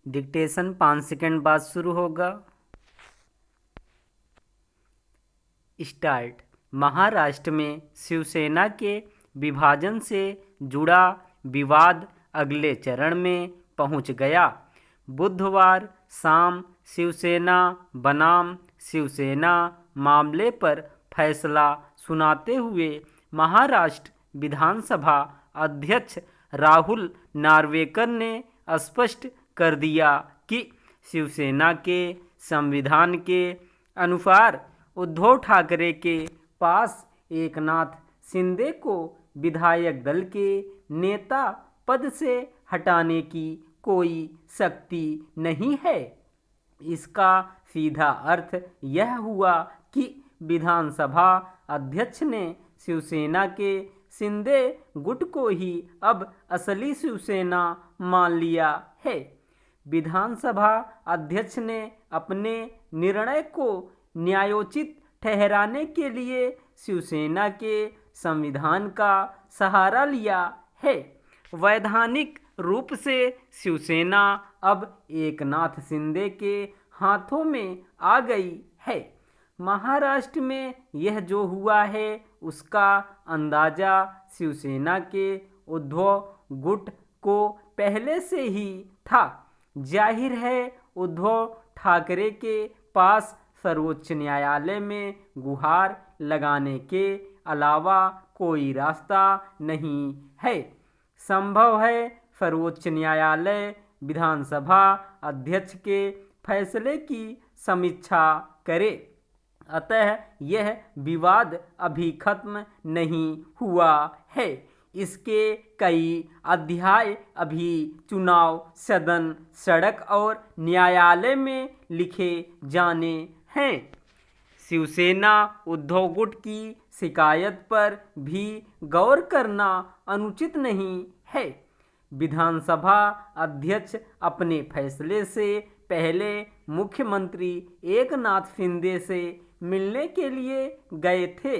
Dictation 5 second बाद शुरू होगा। स्टार्ट। महाराष्ट्र में शिवसेना के विभाजन से जुड़ा विवाद अगले चरण में पहुंच गया। बुधवार शाम शिवसेना बनाम शिवसेना मामले पर फैसला सुनाते हुए महाराष्ट्र विधानसभा अध्यक्ष राहुल नार्वेकर ने स्पष्ट कर दिया कि शिवसेना के संविधान के अनुसार उद्धव ठाकरे के पास एकनाथ शिंदे को विधायक दल के नेता पद से हटाने की कोई शक्ति नहीं है। इसका सीधा अर्थ यह हुआ कि विधानसभा अध्यक्ष ने शिवसेना के शिंदे गुट को ही अब असली शिवसेना मान लिया है। विधानसभा अध्यक्ष ने अपने निर्णय को न्यायोचित ठहराने के लिए शिवसेना के संविधान का सहारा लिया है। वैधानिक रूप से शिवसेना अब एकनाथ शिंदे के हाथों में आ गई है। महाराष्ट्र में यह जो हुआ है उसका अंदाजा शिवसेना के उद्धव गुट को पहले से ही था। जाहिर है उद्धव ठाकरे के पास सर्वोच्च न्यायालय में गुहार लगाने के अलावा कोई रास्ता नहीं है। संभव है सर्वोच्च न्यायालय विधानसभा अध्यक्ष के फैसले की समीक्षा करे। अतः यह विवाद अभी खत्म नहीं हुआ है। इसके कई अध्याय अभी चुनाव, सदन, सड़क और न्यायालय में लिखे जाने हैं। शिवसेना उद्धव गुट की शिकायत पर भी गौर करना अनुचित नहीं है। विधानसभा अध्यक्ष अपने फैसले से पहले मुख्यमंत्री एकनाथ शिंदे से मिलने के लिए गए थे।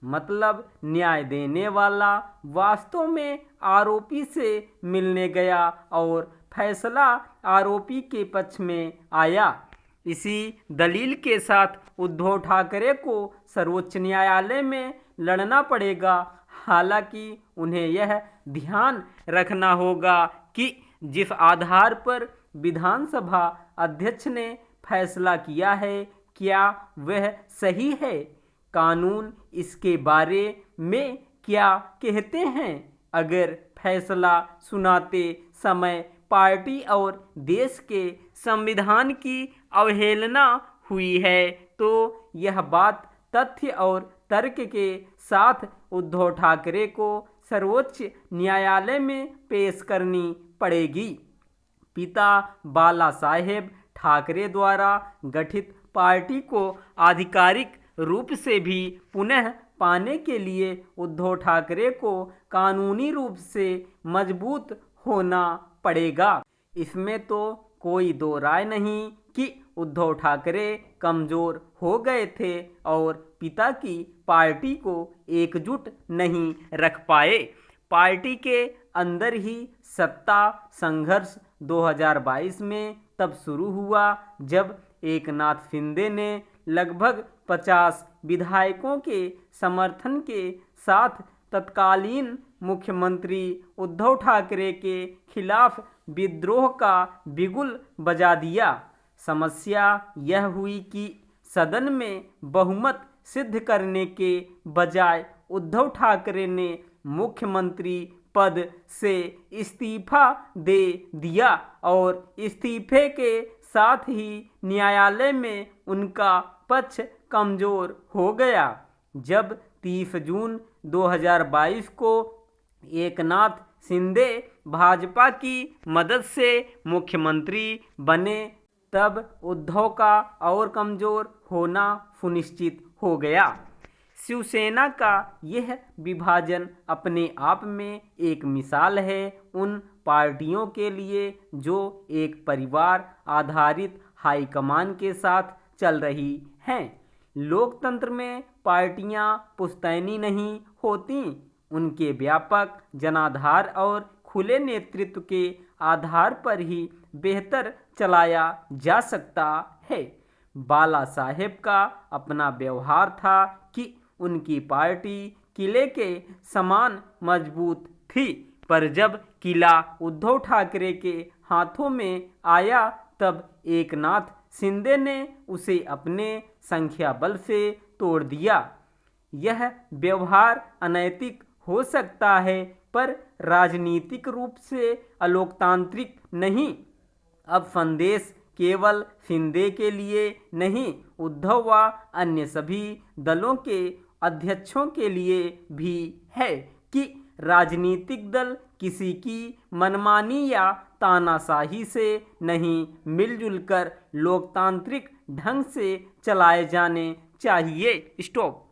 मतलब न्याय देने वाला वास्तव में आरोपी से मिलने गया और फैसला आरोपी के पक्ष में आया। इसी दलील के साथ उद्धव ठाकरे को सर्वोच्च न्यायालय में लड़ना पड़ेगा। हालांकि उन्हें यह ध्यान रखना होगा कि जिस आधार पर विधानसभा अध्यक्ष ने फैसला किया है क्या वह सही है, कानून इसके बारे में क्या कहते हैं। अगर फैसला सुनाते समय पार्टी और देश के संविधान की अवहेलना हुई है तो यह बात तथ्य और तर्क के साथ उद्धव ठाकरे को सर्वोच्च न्यायालय में पेश करनी पड़ेगी। पिता बाला साहेब ठाकरे द्वारा गठित पार्टी को आधिकारिक रूप से भी पुनः पाने के लिए उद्धव ठाकरे को कानूनी रूप से मजबूत होना पड़ेगा। इसमें तो कोई दो राय नहीं कि उद्धव ठाकरे कमजोर हो गए थे और पिता की पार्टी को एकजुट नहीं रख पाए। पार्टी के अंदर ही सत्ता संघर्ष 2022 में तब शुरू हुआ जब एकनाथ शिंदे ने लगभग 50 विधायकों के समर्थन के साथ तत्कालीन मुख्यमंत्री उद्धव ठाकरे के खिलाफ विद्रोह का बिगुल बजा दिया। समस्या यह हुई कि सदन में बहुमत सिद्ध करने के बजाय उद्धव ठाकरे ने मुख्यमंत्री पद से इस्तीफा दे दिया और इस्तीफे के साथ ही न्यायालय में उनका पक्ष कमजोर हो गया। जब 30 जून 2022 को एकनाथ शिंदे भाजपा की मदद से मुख्यमंत्री बने तब उद्धव का और कमजोर होना सुनिश्चित हो गया। शिवसेना का यह विभाजन अपने आप में एक मिसाल है उन पार्टियों के लिए जो एक परिवार आधारित हाईकमान के साथ चल रही हैं। लोकतंत्र में पार्टियां पुश्तैनी नहीं होती, उनके व्यापक जनाधार और खुले नेतृत्व के आधार पर ही बेहतर चलाया जा सकता है। बाला साहेब का अपना व्यवहार था कि उनकी पार्टी किले के समान मजबूत थी, पर जब किला उद्धव ठाकरे के हाथों में आया तब एकनाथ शिंदे ने उसे अपने संख्या बल से तोड़ दिया। यह व्यवहार अनैतिक हो सकता है, पर राजनीतिक रूप से अलोकतांत्रिक नहीं। अब संदेश केवल शिंदे के लिए नहीं, उद्धव व अन्य सभी दलों के अध्यक्षों के लिए भी है कि राजनीतिक दल किसी की मनमानी या तानाशाही से नहीं, मिलजुल कर लोकतांत्रिक ढंग से चलाए जाने चाहिए। स्टॉप।